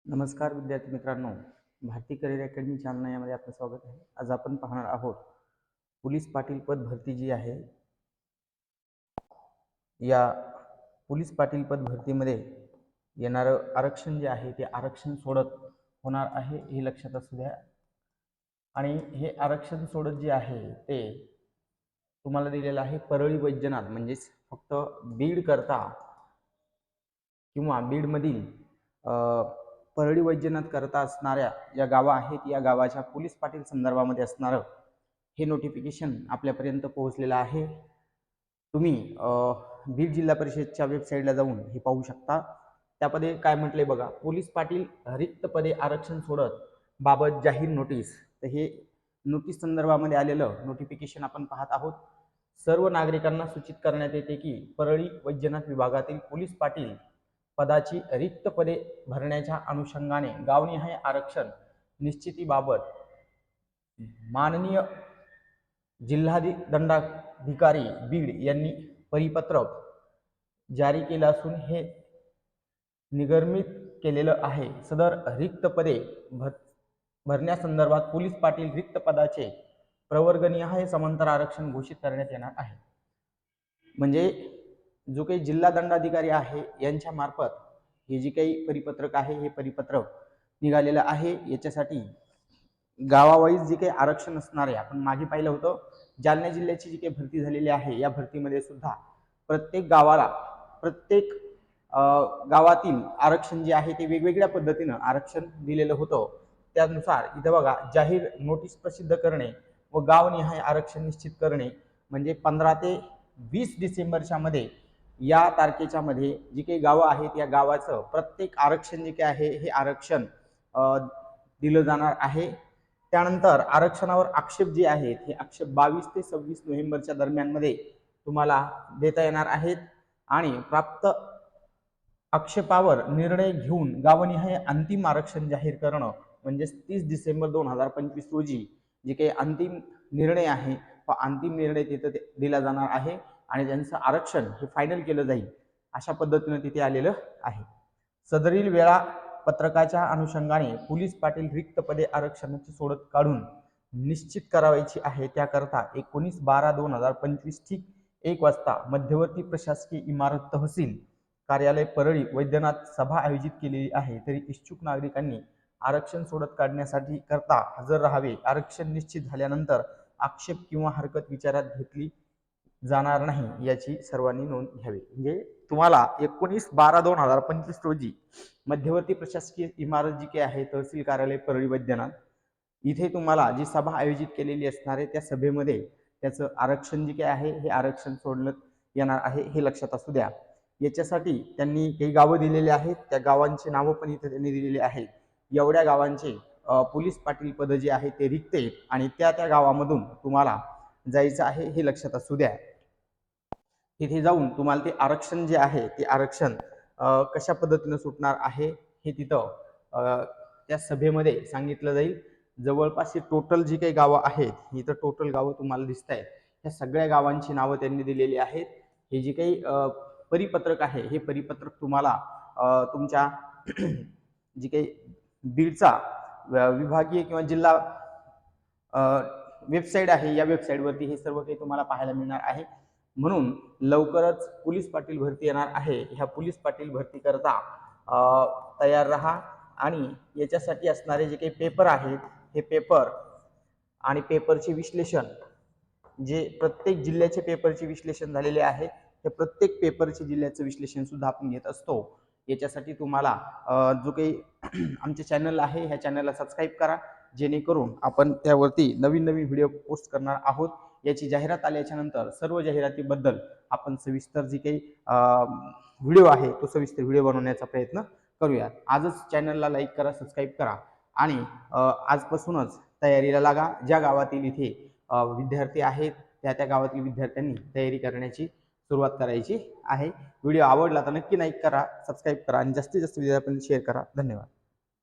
नमस्कार विद्यार्थी मित्रांनो, भारती करिअर अकॅडमी जालना यामध्ये आपलं स्वागत आहे। आज आपण पाहणार आहोत पोलीस पाटील पद भरती जी आहे, या पोलीस पाटील पद भरतीमध्ये येणारं आरक्षण जे आहे ते आरक्षण सोडत होणार आहे, हे लक्षात असू द्या। आणि हे आरक्षण सोडत जे आहे ते तुम्हाला दिलेलं आहे परळी वैजनाथ, म्हणजेच फक्त बीड करता किंवा बीडमधील परळी वैजनाथ करता असणाऱ्या या गावा आहेत, या गावाच्या पोलीस पाटील संदर्भामध्ये असणारं हे नोटिफिकेशन आपल्यापर्यंत पोहोचलेलं आहे। तुम्ही बीड जिल्हा परिषदच्या वेबसाईटला जाऊन हे पाहू शकता। त्यामध्ये काय म्हटले बघा, पोलीस पाटील रिक्त पदे आरक्षण सोडत बाबत जाहीर नोटीस। तर हे नोटीस संदर्भामध्ये आलेलं नोटिफिकेशन आपण पाहत आहोत। सर्व नागरिकांना सूचित करण्यात येते की परळी वैजनाथ विभागातील पोलीस पाटील पदाची रिक्त पदे भरण्याच्या अनुषंगाने गावनिहाय आरक्षण निश्चितीबाबत माननीय जिल्हादंडाधिकारी बीड यांनी परिपत्रक जारी केलं असून हे निर्गमित केलेलं आहे। सदर रिक्त पदे भरण्यासंदर्भात पोलीस पाटील रिक्त पदाचे प्रवर्गनिहाय समांतर आरक्षण घोषित करण्यात येणार आहे। म्हणजे जो काही जिल्हा दंडाधिकारी आहे यांच्या मार्फत हे जे काही परिपत्रक आहे हे परिपत्रक निघालेलं आहे। याच्यासाठी गावावाईज जे काही आरक्षण असणार आहे, आपण मागे पाहिलं होतं जालना जिल्ह्याची जी काही भरती झालेली आहे, या भरतीमध्ये सुद्धा प्रत्येक गावाला प्रत्येक गावातील आरक्षण जे आहे ते वेगवेगळ्या पद्धतीनं आरक्षण दिलेलं होतं। त्यानुसार इथं बघा, जाहीर नोटीस प्रसिद्ध करणे व गावनिहाय आरक्षण निश्चित करणे, म्हणजे 15 ते 20 डिसेंबरच्या मध्ये या तारखेच्या मध्ये जी काही गावं आहेत या गावाचं प्रत्येक आरक्षण जे काही आहे हे आरक्षण दिलं जाणार आहे। त्यानंतर आरक्षणावर आक्षेप जे आहेत हे आक्षेप 22 ते 26 नोव्हेंबरच्या दरम्यान मध्ये तुम्हाला देता येणार आहेत। आणि प्राप्त आक्षेपावर निर्णय घेऊन गावनिहाय अंतिम आरक्षण जाहीर करणं, म्हणजे 30 डिसेंबर 2025 रोजी जे काही अंतिम निर्णय आहे व अंतिम निर्णय तिथे दिला जाणार आहे आणि त्यांचं आरक्षण हे फायनल केलं जाईल, अशा पद्धतीने तिथे आलेलं आहे। सदरील वेळापत्रकाच्या अनुषंगाने पोलीस पाटील रिक्त पदे आरक्षणाची सोडत काढून निश्चित करावायची आहे। त्याकरता 19/12/2025 ठीक 1 वाजता मध्यवर्ती प्रशासकीय इमारत तहसील कार्यालय परळी वैद्यनाथ सभा आयोजित केलेली आहे। तरी इच्छुक नागरिकांनी आरक्षण सोडत काढण्यासाठी करता हजर राहावे। आरक्षण निश्चित झाल्यानंतर आक्षेप किंवा हरकत विचारात घेतली जाणार नाही याची सर्वांनी नोंद घ्यावी। म्हणजे तुम्हाला 19/12/2025 रोजी मध्यवर्ती प्रशासकीय इमारत जी काही आहे तहसील कार्यालय परळी वैद्यनाथ इथे तुम्हाला जी सभा आयोजित केलेली असणार आहे, त्या सभेमध्ये त्याचं आरक्षण जे काही आहे हे आरक्षण सोडण्यात येणार आहे, हे लक्षात असू द्या। याच्यासाठी त्यांनी काही गावं दिलेली आहेत, त्या गावांची नावं पण इथे त्यांनी दिलेली आहेत। एवढ्या गावांचे पोलीस पाटील पद जे आहे ते रिक्त आहेत आणि त्या गावामधून तुम्हाला जायचं आहे, हे लक्षात असू द्या। तिथे जाऊन तुम्हाला ते आरक्षण जे आहे ते आरक्षण कशा पद्धतीने सुटणार आहे हे तिथं त्या सभेमध्ये सांगितलं जाईल। जवळपास टोटल जी काही गावं आहेत इथं टोटल गावं तुम्हाला दिसत आहेत, या सगळ्या गावांची नावं त्यांनी दिलेली आहेत। हे जे काही परिपत्रक आहे हे परिपत्रक तुम्हाला तुमच्या जी काही बीडचा विभागीय किंवा जिल्हा वेबसाईट आहे, या वेबसाईटवरती हे सर्व काही तुम्हाला पाहायला मिळणार आहे। म्हणून लवकरच पोलीस पाटील भरती येणार आहे, ह्या पोलीस पाटील भरती करता तयार राहा। आणि याच्यासाठी असणारे जे काही पेपर आहेत हे पेपर आणि पेपरचे विश्लेषण, जे प्रत्येक जिल्ह्याचे पेपरचे विश्लेषण झालेले आहे, हे प्रत्येक पेपरचे जिल्ह्याचं विश्लेषण सुद्धा आपण घेत असतो। याच्यासाठी तुम्हाला जो काही आमच्या चॅनल आहे ह्या चॅनलला सबस्क्राईब करा, जेणेकरून आपण त्यावरती नवीन नवीन व्हिडिओ पोस्ट करणार आहोत। याची जाहिरात आल्याच्या नंतर सर्व जाहिरातीबद्दल आपण सविस्तर जी काही व्हिडिओ आहे तो सविस्तर व्हिडिओ बनवण्याचा प्रयत्न करूया। आजच चॅनलला लाईक करा, सबस्क्राईब करा आणि आजपासूनच तयारीला लागा। ज्या गावातील इथे विद्यार्थी आहेत त्या गावातील विद्यार्थ्यांनी तयारी करण्याची सुरुवात करायची आहे। व्हिडिओ आवडला तर नक्की लाईक करा, सबस्क्राईब करा आणि जास्तीत जास्त विद्यार्थ्यांना शेअर करा। धन्यवाद।